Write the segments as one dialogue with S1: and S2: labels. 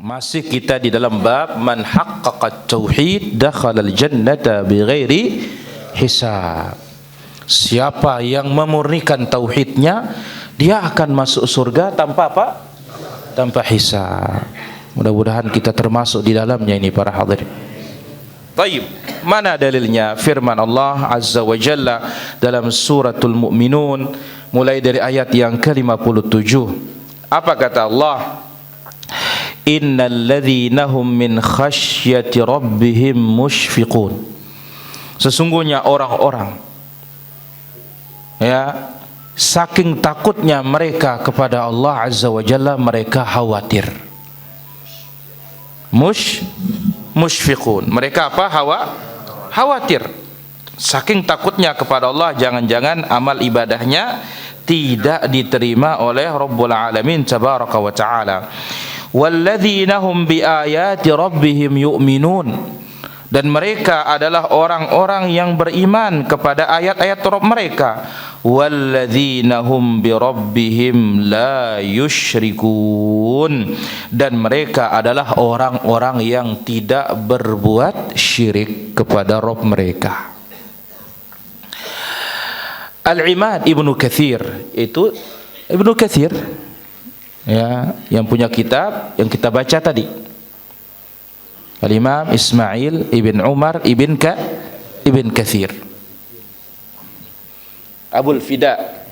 S1: Masih kita di dalam bab man haqqaqa tauhid dakhalal jannata bighairi hisab. Siapa yang memurnikan tauhidnya, dia akan masuk surga tanpa apa? Tanpa hisab. Mudah-mudahan kita termasuk di dalamnya ini para hadirin. Baik, mana dalilnya? Firman Allah Azza wa Jalla dalam suratul Mu'minun mulai dari ayat yang ke-57. Apa kata Allah? Innal ladzina hum min khasyati rabbihim musyfiqun. Sesungguhnya orang-orang ya, saking takutnya mereka kepada Allah Azza wa Jalla, mereka khawatir. Musyfiqun. Mereka apa? Khawatir. Saking takutnya kepada Allah, jangan-jangan amal ibadahnya tidak diterima oleh Rabbul Alamin tabaraka wa ta'ala. Walladzina hum biayati rabbihim yu'minun. Dan mereka adalah orang-orang yang beriman kepada ayat-ayat Rabb mereka. Walladzina hum birabbihim la yusyrikun. Dan mereka adalah orang-orang yang tidak berbuat syirik kepada Rabb mereka. Al-Imad Ibnu Katsir, itu Ibnu Katsir ya, yang punya kitab yang kita baca tadi, Al-Imam Ismail Ibn Umar Ibn Katsir Abul Fida,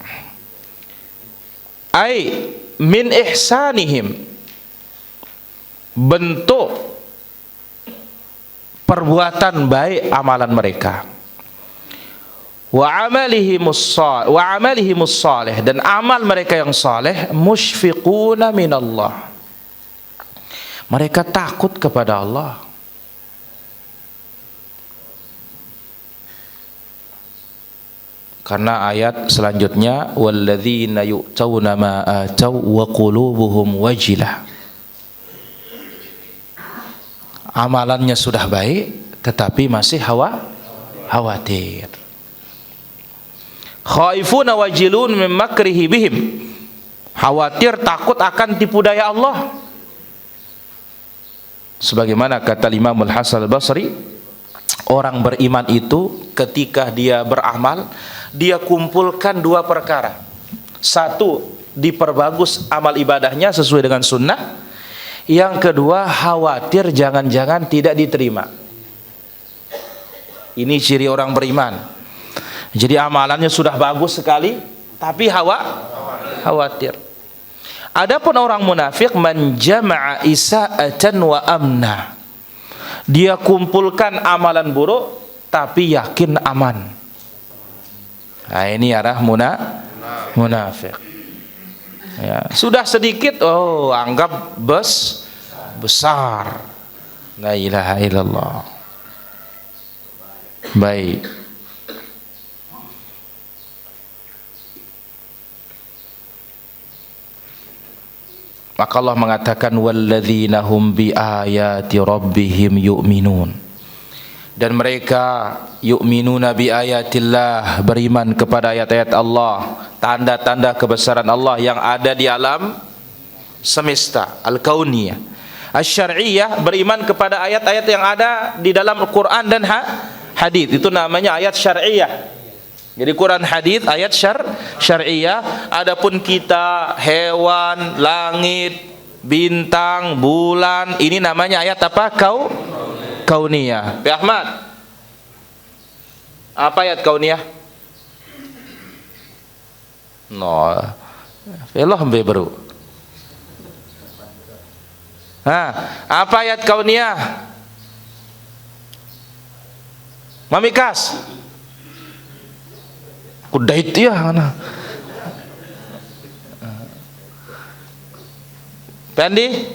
S1: ai min ihsanihim, bentuk perbuatan baik amalan mereka, wa amalihimus salih, dan amal mereka yang saleh, musyfiquna minallah, mereka takut kepada Allah. Karena ayat selanjutnya walladzina yu'tawna ma ataw wa qulubuhum wajilah, amalannya sudah baik tetapi masih khawatir. Khaifuna wajilun min makrihi bihim, khawatir, takut akan tipu daya Allah. Sebagaimana kata Imam Al-Hasan Al-Basri, orang beriman itu ketika dia beramal, dia kumpulkan dua perkara. Satu, diperbagus amal ibadahnya sesuai dengan sunnah. Yang kedua, khawatir jangan-jangan tidak diterima. Ini ciri orang beriman. Jadi amalannya sudah bagus sekali, tapi khawatir. Adapun orang munafik, man jama'a isa'atan wa amna, dia kumpulkan amalan buruk tapi yakin aman. Nah, ini arah munafik. Ya, sudah sedikit, oh anggap besar. La ilaha illallah. Baik. Maka Allah mengatakan walladzina hum biayati rabbihim yu'minun, dan mereka yu'minuna biayatillah, beriman kepada ayat-ayat Allah, tanda-tanda kebesaran Allah yang ada di alam semesta al-kauniyah. Asy-syar'iyyah, beriman kepada ayat-ayat yang ada di dalam Al-Qur'an dan hadis, itu namanya ayat syar'iyyah. Jadi Quran, hadis, ayat syar'iyyah. Adapun kita, hewan, langit, bintang, bulan, ini namanya ayat apa? Kauniyah. Pak Ahmad, apa ayat kauniyah? No, film baru. Apa ayat kauniyah? Mamikas. Kuda itu ya mana? Pandi?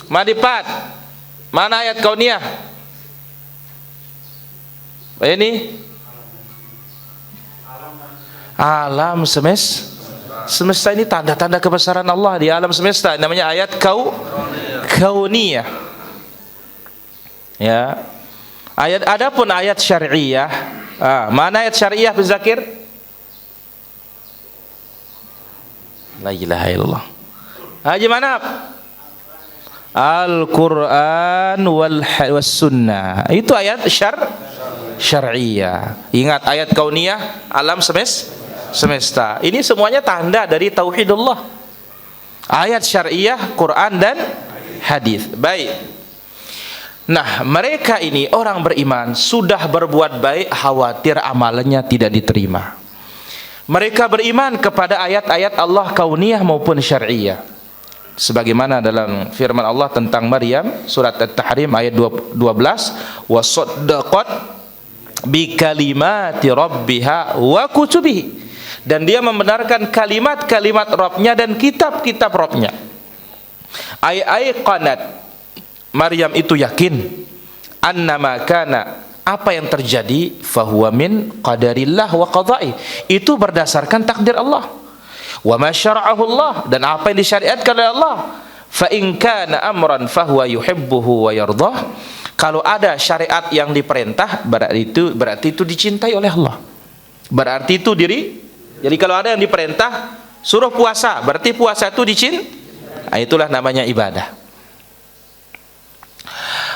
S1: Madipat. Mana ayat kauniyah? Ini? Alam semesta ini tanda-tanda kebesaran Allah di alam semesta, namanya ayat kauniyah. Ya. Adapun ayat syar'iyyah, mana ayat syariah Bin Zakir? La ilaha illallah. Haji Manap. Al-Quran was sunnah. Itu ayat syar'iyah. Ingat ayat kauniyah, alam semesta. Ini semuanya tanda dari tauhidullah. Ayat syar'iyah, Quran dan hadis. Baik. Nah, mereka ini orang beriman sudah berbuat baik, khawatir amalannya tidak diterima. Mereka beriman kepada ayat-ayat Allah kauniyah maupun syar'iyah. Sebagaimana dalam firman Allah tentang Maryam, surat At-Tahrim ayat 12, wa saddaqat bi kalimati rabbiha wa kutubihi, dan dia membenarkan kalimat-kalimat Rabbnya dan kitab-kitab Rabbnya. Aiqanat, Maryam itu yakin, annama kana, apa yang terjadi, fahuwa min qadarillah wa qada'i, itu berdasarkan takdir Allah. Wa ma syara'ahu Allah, dan apa yang disyariatkan oleh Allah. Fa in kana amran fahuwa yuhibbuhu wa yardah, kalau ada syariat yang diperintah berarti itu dicintai oleh Allah. Berarti itu jadi kalau ada yang diperintah suruh puasa, berarti puasa itu dicintai. Itulah namanya ibadah.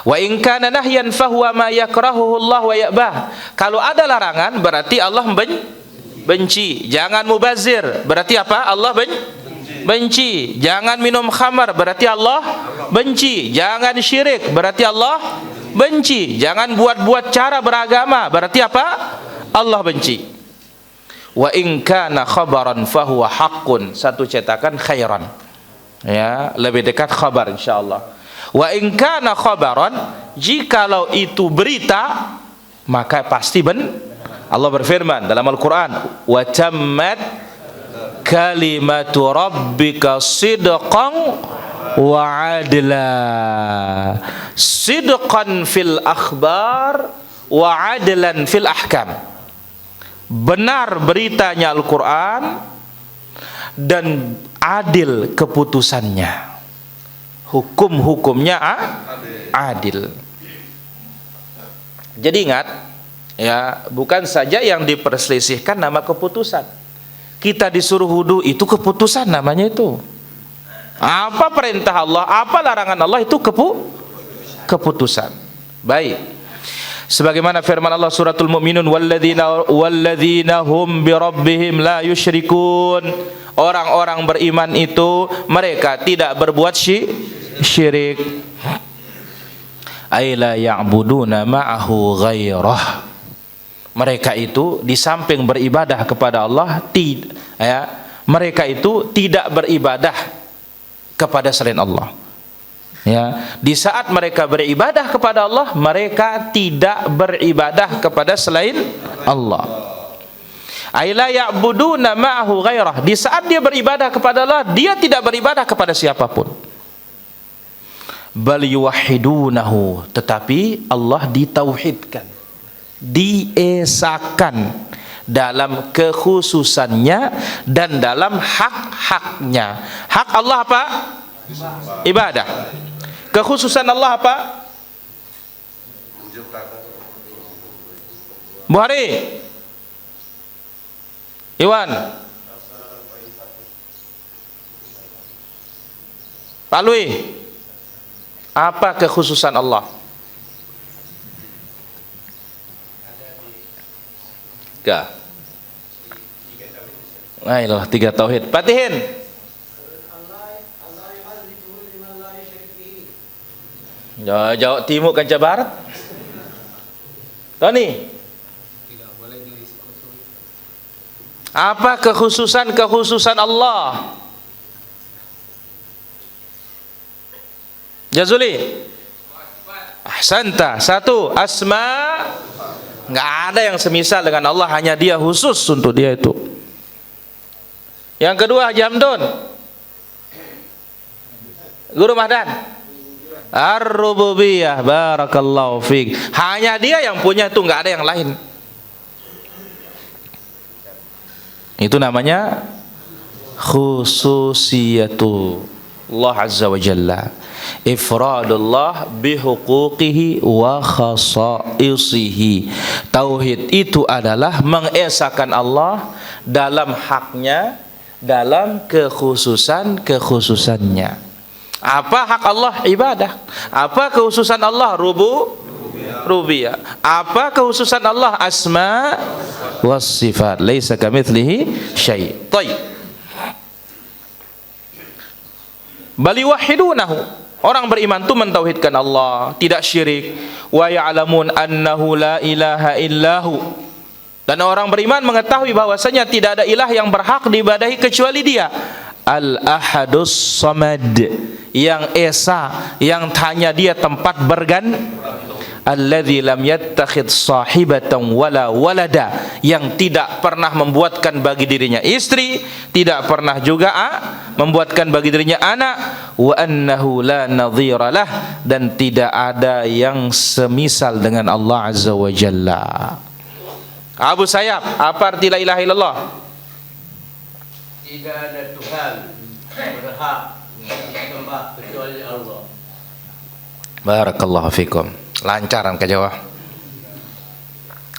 S1: Wa in kana nahyan fahuwa ma yakrahuhu Allah wa ya'bah, kalau ada larangan berarti Allah benci. Jangan mubazir, berarti apa? Allah benci. Jangan minum khamar, berarti Allah benci. Jangan syirik, berarti Allah benci. Jangan buat-buat cara beragama, berarti apa? Allah benci. Wa in kana khabaran fahuwa haqqun, satu cetakan khairan. Ya, lebih dekat khabar insyaallah. Wa in kana khabaran, jikalau itu berita, maka pasti Allah berfirman dalam Al-Quran, wa tammat kalimatu rabbika sidqan wa adla, sidqan fil akhbar wa adlan fil ahkam. Benar beritanya Al-Quran dan adil keputusannya, hukum-hukumnya adil. Jadi ingat ya, bukan saja yang diperselisihkan nama keputusan. Kita disuruh wudu, itu keputusan namanya itu. Apa perintah Allah, apa larangan Allah, itu keputusan. Baik. Sebagaimana firman Allah suratul Mu'minun, walladzina hum bi rabbihim la yusyrikun. Orang-orang beriman itu mereka tidak berbuat syirik. Ay la ya'buduna ma'ahu ghairah. Mereka itu di samping beribadah kepada Allah, mereka itu tidak beribadah kepada selain Allah. Ya, di saat mereka beribadah kepada Allah, mereka tidak beribadah kepada selain Allah. Ay la ya'buduna ma'ahu ghairah. Di saat dia beribadah kepada Allah, dia tidak beribadah kepada siapapun. Bal yuwahhidunahu, tetapi Allah ditauhidkan, diesakan dalam kekhususannya dan dalam hak-haknya. Hak Allah apa? Ibadah. Kekhususan Allah apa? Buhari, Iwan, Pak Lui, apa kekhususan Allah? Ayolah, 3 tauhid. Patihin. Jawab timur kancah barat. Tony. Apa kekhususan Allah? Jazuli. Ahsanta. 1, asma. Nggak ada yang semisal dengan Allah, hanya dia khusus untuk dia itu. Yang kedua, Haji Hamdun, Guru Mahdan, Ar-Rububiyah, barakallahu fiik. Hanya dia yang punya itu, nggak ada yang lain. Itu namanya khususiyatullah azza wa jalla. Ifradullah bihuquqihi wa khasaisihi. Tauhid itu adalah mengesahkan Allah dalam haknya dalam kekhususannya. Apa hak Allah? Ibadah. Apa kekhususan Allah? Rububiyah. Apa kekhususan Allah? Asma was sifat. Laisa kamitslihi syai'. Baik. Bal yuwahhidunahu. Orang beriman itu mentauhidkan Allah, tidak syirik. Wa ya'lamun annahu la ilaha illahu. Dan orang beriman mengetahui bahwasanya tidak ada ilah yang berhak diibadahi kecuali Dia. Al-Ahadus Samad, yang esa, yang hanya Dia tempat alladzi lam yattakhidh sahibatan wala walada, yang tidak pernah membuatkan bagi dirinya istri, tidak pernah juga membuatkan bagi dirinya anak. Wa annahu la nadhira lah, dan tidak ada yang semisal dengan Allah azza wa jalla. Abu Sayyaf, apa arti la ilaha illallah?
S2: Tidak ada Tuhan berhak disembah kecuali Allah.
S1: Barakallahu fikum. Lancaran ke Jawa.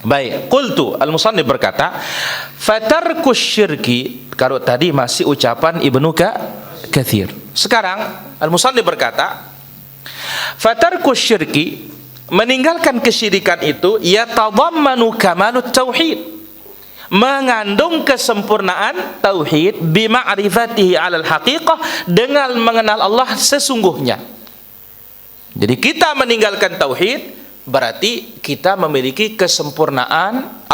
S1: Baik, qultu, al-musannif berkata, fatarkus syirki, kalau tadi masih ucapan Ibnu Katsir. Sekarang al-musannif berkata, fatarkus syirki, meninggalkan kesyirikan itu yatadammanu kamalut tauhid, mengandung kesempurnaan tauhid, bima'rifatihi 'alal haqiqah, dengan mengenal Allah sesungguhnya. Jadi kita meninggalkan tauhid berarti kita memiliki kesempurnaan,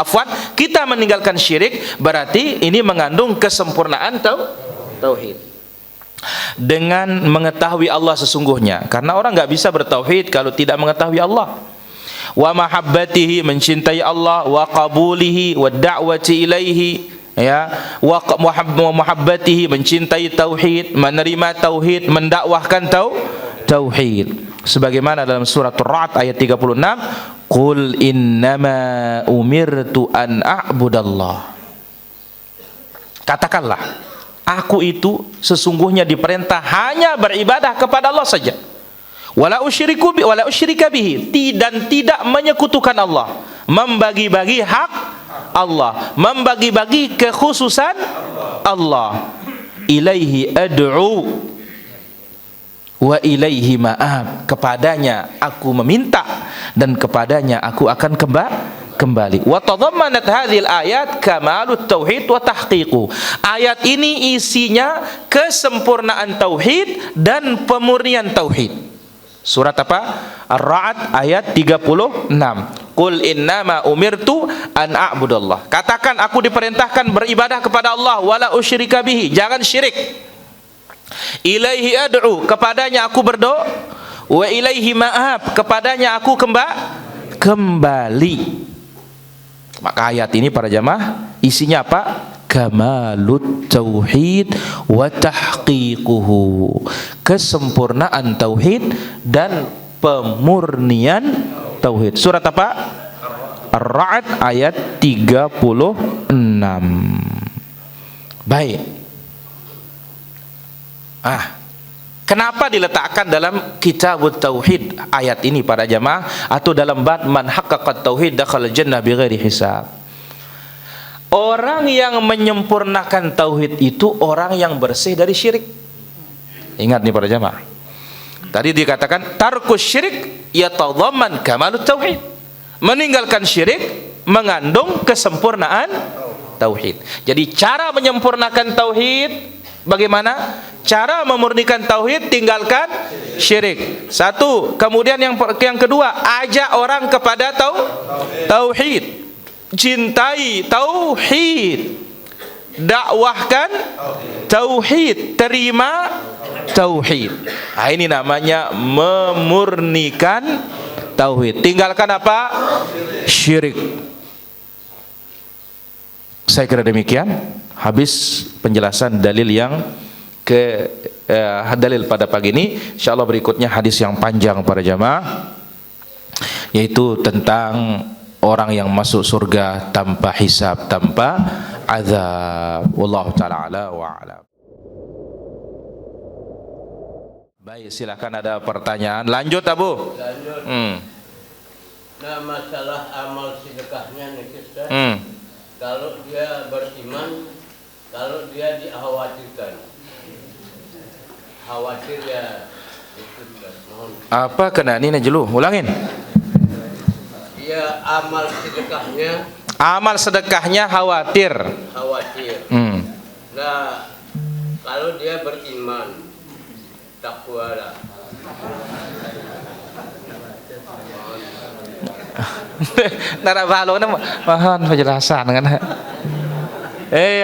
S1: kita meninggalkan syirik berarti ini mengandung kesempurnaan tauhid. Dengan mengetahui Allah sesungguhnya, karena orang nggak bisa bertauhid kalau tidak mengetahui Allah. Wa mahabbatihi, mencintai Allah, wa qabulihi, wa da'wati ilaihi, ya, wa mahabbatihi, mencintai tauhid, menerima tauhid, mendakwahkan tauhid. Sebagaimana dalam surat Ar-Ra'd ayat 36, qul innama umirtu an a'budallah. Katakanlah, aku itu sesungguhnya diperintah hanya beribadah kepada Allah saja. Wala usyrika bihi, dan tidak menyekutukan Allah, membagi-bagi hak Allah, membagi-bagi kekhususan Allah. Ilaihi ad'u wa ilaihi ma'ab, kepadanya aku meminta dan kepadanya aku akan kembali. Wa tadammanat hadhil ayat kamalut tauhid wa tahqiqu. Ayat ini isinya kesempurnaan tauhid dan pemurnian tauhid. Surat apa? Ar-Ra'd ayat 36. Qul innama umirtu an a'budallah. Katakan, aku diperintahkan beribadah kepada Allah, wala usyrika bihi, jangan syirik. Ilaihi ad'u, kepadanya aku berdoa, wa ilaihi ma'ab, kepadanya aku kembali. Maka ayat ini para jamaah isinya apa? Kamalut tauhid wa tahqiquhu, kesempurnaan tauhid dan pemurnian tauhid. Surat apa? Ar-Ra'd ayat 36. Baik. Kenapa diletakkan dalam Kitabut Tauhid ayat ini para jamaah, atau dalam bab man haqqaqat tauhid dakhala jannah bighairi hisab? Orang yang menyempurnakan tauhid itu orang yang bersih dari syirik. Ingat nih para jamaah. Tadi dikatakan tarkus syirik yatadhamman kamalut tauhid. Meninggalkan syirik mengandung kesempurnaan tauhid. Jadi cara menyempurnakan tauhid bagaimana? Cara memurnikan tauhid, tinggalkan syirik. Satu. Kemudian yang kedua, ajak orang kepada tauhid. Cintai tauhid. Dakwahkan tauhid. Terima tauhid. Nah, ini namanya memurnikan tauhid. Tinggalkan apa? Syirik. Saya kira demikian. Habis penjelasan dalil yang dalil pada pagi ini. Insyaallah berikutnya hadis yang panjang para jamaah, yaitu tentang orang yang masuk surga tanpa hisab, tanpa azab. Wallahu taala ala wa alam. Baik, silakan, ada pertanyaan. Lanjut Abu.
S2: Lanjut. Nah, masalah amal sedekahnya nih Ustaz. Kalau dia beriman Kalau dia dikhawatirkan, khawatir ya itu mohon.
S1: Apa kena ni najlu? Ulangin.
S2: Dia amal sedekahnya.
S1: Amal sedekahnya khawatir.
S2: Khawatir. Nah, kalau dia beriman, takwa lah.
S1: Nara balo na mohon penjelasan kan.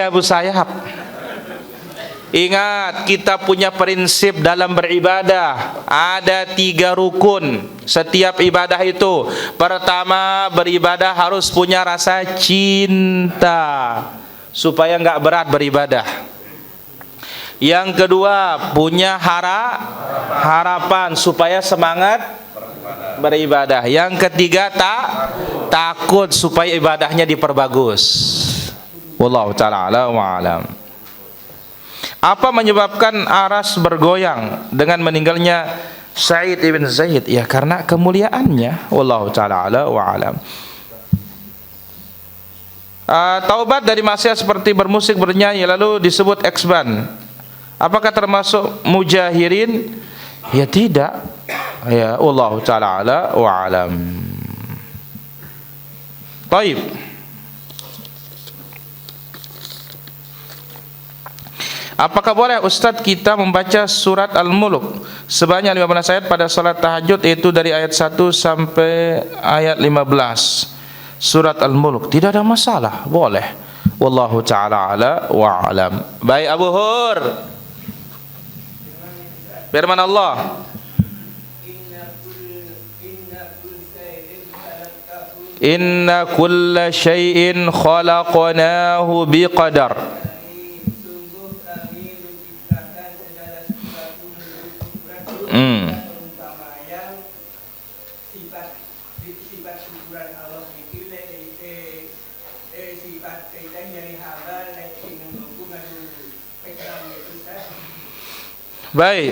S1: Abu Sayyaf, ingat kita punya prinsip dalam beribadah. Ada 3 rukun setiap ibadah itu. Pertama, beribadah harus punya rasa cinta supaya enggak berat beribadah. Yang kedua, punya harapan supaya semangat beribadah. Yang ketiga, takut supaya ibadahnya diperbagus. Wallahu ta'ala a'lam wa a'lam. Apa menyebabkan aras bergoyang dengan meninggalnya Sa'id ibn Zaid? Ya karena kemuliaannya. Wallahu ta'ala a'lam wa a'lam. Taubat dari maksiat seperti bermusik, bernyanyi lalu disebut eksban. Apakah termasuk mujahirin? Ya tidak. Ya wallahu ta'ala a'lam wa a'lam. Baik. Apakah boleh Ustadz kita membaca surat Al-Mulk sebanyak 15 ayat pada salat tahajud, yaitu dari ayat 1 sampai ayat 15? Surat Al-Mulk tidak ada masalah, boleh. Wallahu ta'ala a'lam wa a'lam. Baik Abu Hur, firman Allah, inna kulla syai'in khalaqnahu biqadar. Baik.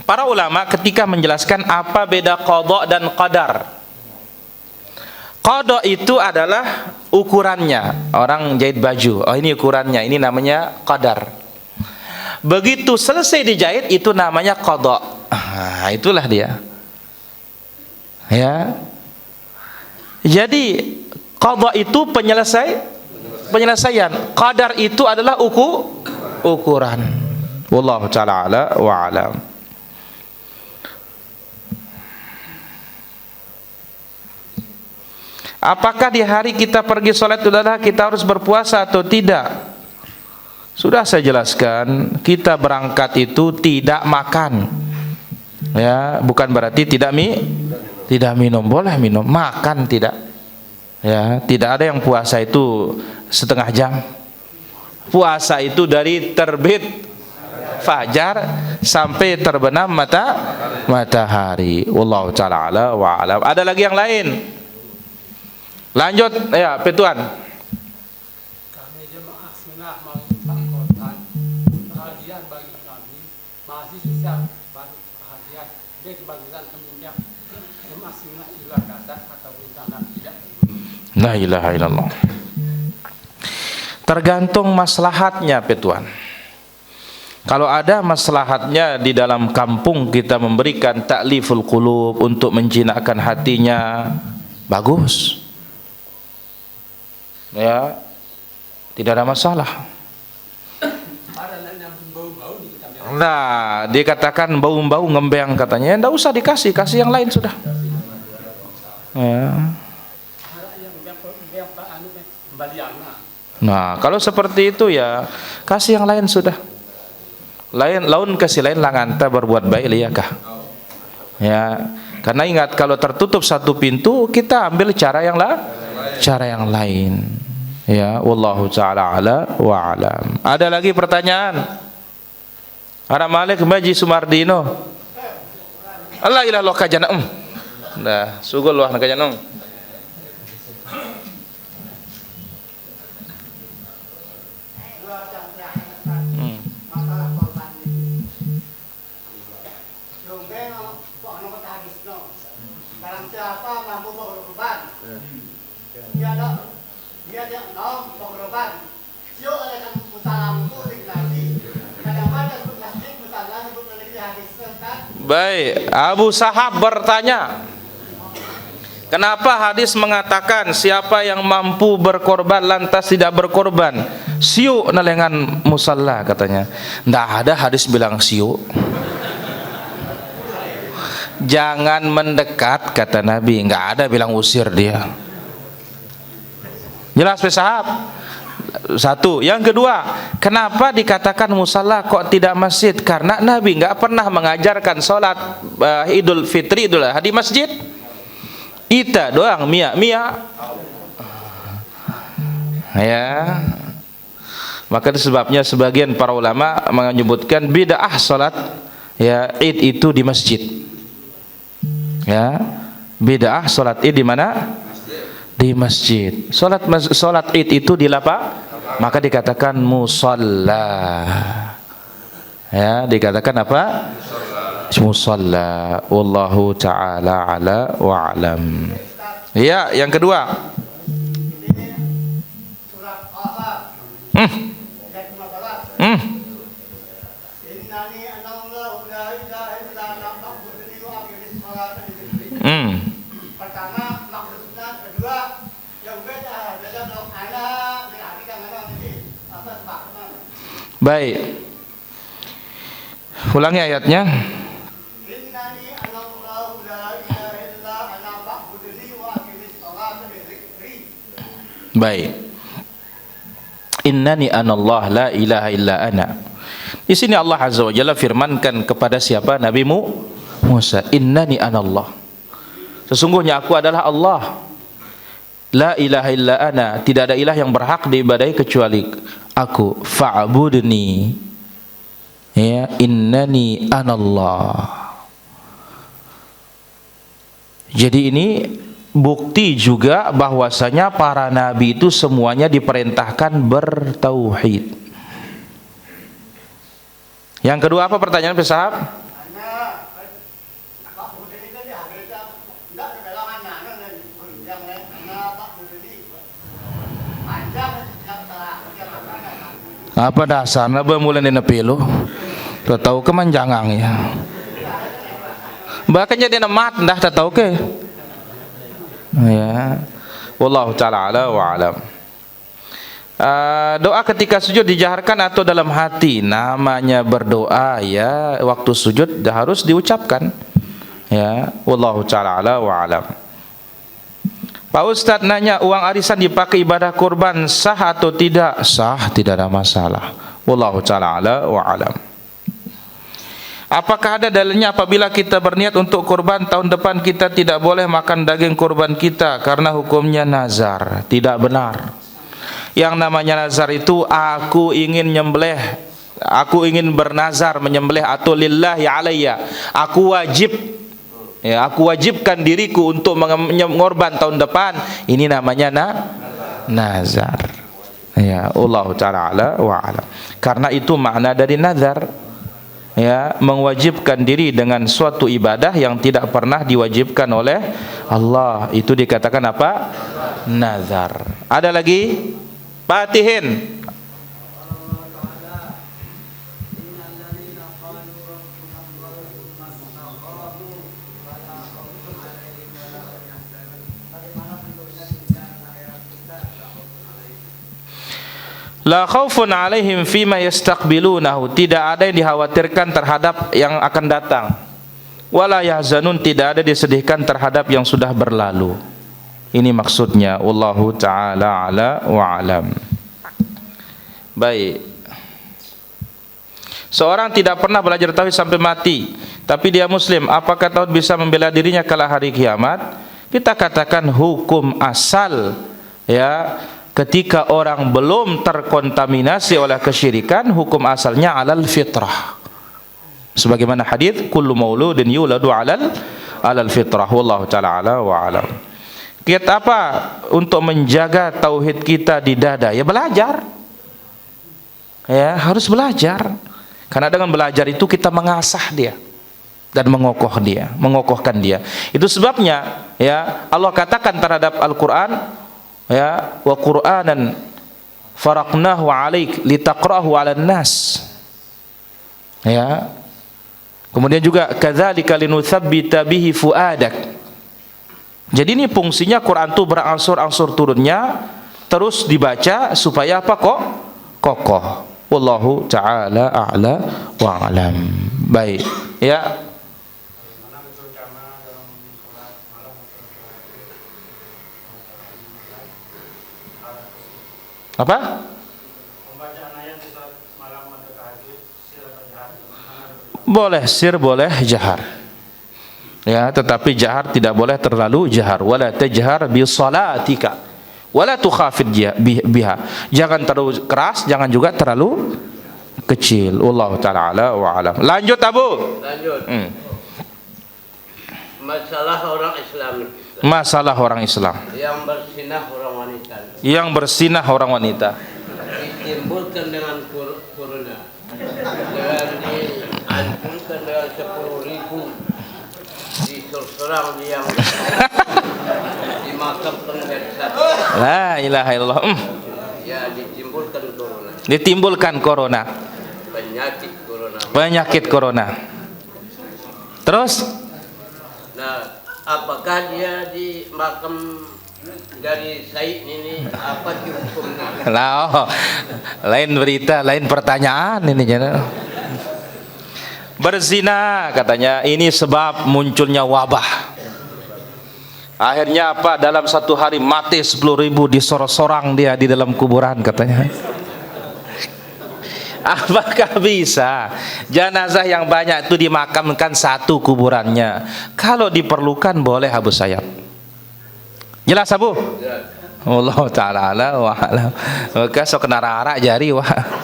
S1: Para ulama ketika menjelaskan apa beda qada dan qadar. Qada itu adalah ukurannya. Orang jahit baju, oh ini ukurannya, ini namanya qadar. Begitu selesai dijahit itu namanya qada. Itulah dia. Ya. Jadi qada itu penyelesaian. Qadar itu adalah ukuran. Wallahu ta'ala a'lam wa a'lam. Apakah di hari kita pergi sholat Idul Adha kita harus berpuasa atau tidak? Sudah saya jelaskan, kita berangkat itu tidak makan. Ya, bukan berarti tidak minum, boleh minum, makan tidak. Ya, tidak ada yang puasa itu setengah jam. Puasa itu dari terbit fajar sampai terbenam matahari. Wallahu ta'ala a'lam wa a'lam. Ada lagi yang lain? Lanjut ya, Petuan.
S3: Kami jemaah sunnah mengutamakan perhatian bagi kami masih bisa bagi perhatian dari kebagusan kemudian jemaah sunnah juga kata atau tanah tidak.
S1: La ilaha illallah. Tergantung maslahatnya, Petuan. Kalau ada maslahatnya di dalam kampung kita memberikan ta'liful qulub untuk menjinakkan hatinya, bagus. Ya, tidak ada masalah. Nah, dikatakan bau-bau ngembeng katanya, enggak usah dikasih, kasih yang lain sudah. Ya. Nah, kalau seperti itu ya kasih yang lain sudah. Laun kasih lain langanta berbuat baik liyakah. Ya, karena ingat kalau tertutup satu pintu kita ambil cara yang lain. Ya, wallahu ta'ala a'lam wa a'lam. Ada lagi pertanyaan? Ara Malik Maji Sumardino. Allah ilah lo kajana. Nah, sugul wah kajana.
S4: Dia ada nom pengorban. Sio ada
S1: Baik, Abu Sahab bertanya, kenapa hadis mengatakan siapa yang mampu berkorban lantas tidak berkorban? Siu nalengan musalla katanya. Nggak ada hadis bilang siu. Jangan mendekat kata Nabi, nggak ada bilang usir dia. Jelas Sahab? Satu. Yang kedua, kenapa dikatakan musalla kok tidak masjid? Karena Nabi nggak pernah mengajarkan sholat Idul Fitri Idul Adha di masjid. Ita doang, mia ya. Maka itu sebabnya sebagian para ulama menyebutkan bid'ah sholat ya Id itu di masjid. Ya, bid'ah sholat Id di mana? Di masjid. Sholat Id itu di apa? Maka dikatakan musalla. Ya, dikatakan apa? Musalla. Wallahu ta'ala ala wa alam. Ya, yang kedua.
S2: Pertama maksudnya, kedua yang beda dong ana dengan hati yang ada ini apa sebabnya?
S1: Baik. Ulangi ayatnya.
S2: Innani anallahu la ilaha illa ana fa'budni wa aqimis sholata li dzikri.
S1: Baik. Innani anallah la ilaha illa ana. Di sini Allah Azza wa Jalla firmankan kepada siapa? Nabi Musa. Innani anallah. Sesungguhnya aku adalah Allah. La ilaha illa ana, tidak ada ilah yang berhak diibadahi kecuali aku. Fa'budni. Ya, innani anallah. Jadi ini bukti juga bahwasanya para nabi itu semuanya diperintahkan bertauhid. Yang kedua apa pertanyaan Sahab? Apa dasarnya bermula di nepilu? Tahu kemanjangan ya. Bahkan jadi nemat dah tahu ke? Ya. Wallahu taala ala wa alam. Doa ketika sujud dijaharkan atau dalam hati? Namanya berdoa ya, waktu sujud harus diucapkan. Ya, wallahu taala ala wa alam. Pak Ustadz nanya, uang arisan dipakai ibadah kurban sah atau tidak? Sah, tidak ada masalah. Wallahu ta'ala ala wa alam. Apakah ada dalilnya apabila kita berniat untuk kurban tahun depan kita tidak boleh makan daging kurban kita karena hukumnya nazar? Tidak benar. Yang namanya nazar itu aku ingin nyembelih, aku ingin bernazar menyembelih atau lillahi alayya. Aku wajib, ya, aku wajibkan diriku untuk mengorban tahun depan. Ini namanya nazar. Ya, Allah Ta'ala ala wa ala. Karena itu makna dari nazar. Ya, mewajibkan diri dengan suatu ibadah yang tidak pernah diwajibkan oleh Allah. Itu dikatakan apa? Nazar. Ada lagi? Fatihin. La khaufun alaihim fima yastaqbilunahu, tidak ada yang dikhawatirkan terhadap yang akan datang. Wala yahzanun, tidak ada disedihkan terhadap yang sudah berlalu. Ini maksudnya. Wallahu ta'ala ala wa alam. Baik. Seorang tidak pernah belajar tauhid sampai mati, tapi dia muslim, apakah tauhid bisa membela dirinya kala hari kiamat? Kita katakan hukum asal, ya, ketika orang belum terkontaminasi oleh kesyirikan, hukum asalnya alal fitrah. Sebagaimana hadis kullu mauludin yuladu alal fitrah. Wallahu ta'ala ala wa alam. Kita apa untuk menjaga tauhid kita di dada? Ya belajar. Ya, harus belajar. Karena dengan belajar itu kita mengasah dia dan mengokohkan dia. Itu sebabnya ya Allah katakan terhadap Al-Qur'an, ya, wa Qur'anan faraqnahu 'alaik litaqra'ahu 'alan nas. Ya. Kemudian juga kadzalika linutsabbita bihi fuadak. Jadi ini fungsinya Quran itu berangsur-angsur turunnya, terus dibaca supaya apa kok? Kokoh. Wallahu taala a'la wa a'lam. Baik, ya. Apa? Boleh sir, boleh jahar. Ya, tetapi jahar tidak boleh terlalu jahar. Wala tajhar bi salatika. Wala tukhafid biha. Jangan terlalu keras, jangan juga terlalu kecil. Wallahu taala ala wa alam. Lanjut Abu.
S4: Lanjut. Masalah orang Islam.
S1: Masalah orang Islam.
S4: Yang bersinah orang wanita.
S1: Yang bersinah orang wanita.
S4: Ditimbulkan dengan corona. Dengan dianjurkan dengan 10.000 diserang yang dimakamkan dari satu.
S1: La ilaha illallah.
S4: Ya, ditimbulkan corona.
S1: Ditimbulkan corona.
S4: Penyakit corona.
S1: Penyakit corona. Terus?
S4: Nah, apakah dia di makam dari Said ini apa hukumnya?
S1: Lah, oh, lain berita, lain pertanyaan ini jangan. Berzina katanya ini sebab munculnya wabah. Akhirnya apa? Dalam satu hari mati 10.000 disorong-sorang dia di dalam kuburan katanya. Apakah bisa jenazah yang banyak itu dimakamkan satu kuburannya? Kalau diperlukan boleh Abu Sayyaf. Jelas Abu? Allah taala ala wa alam. Maka sok kena rara jari wah.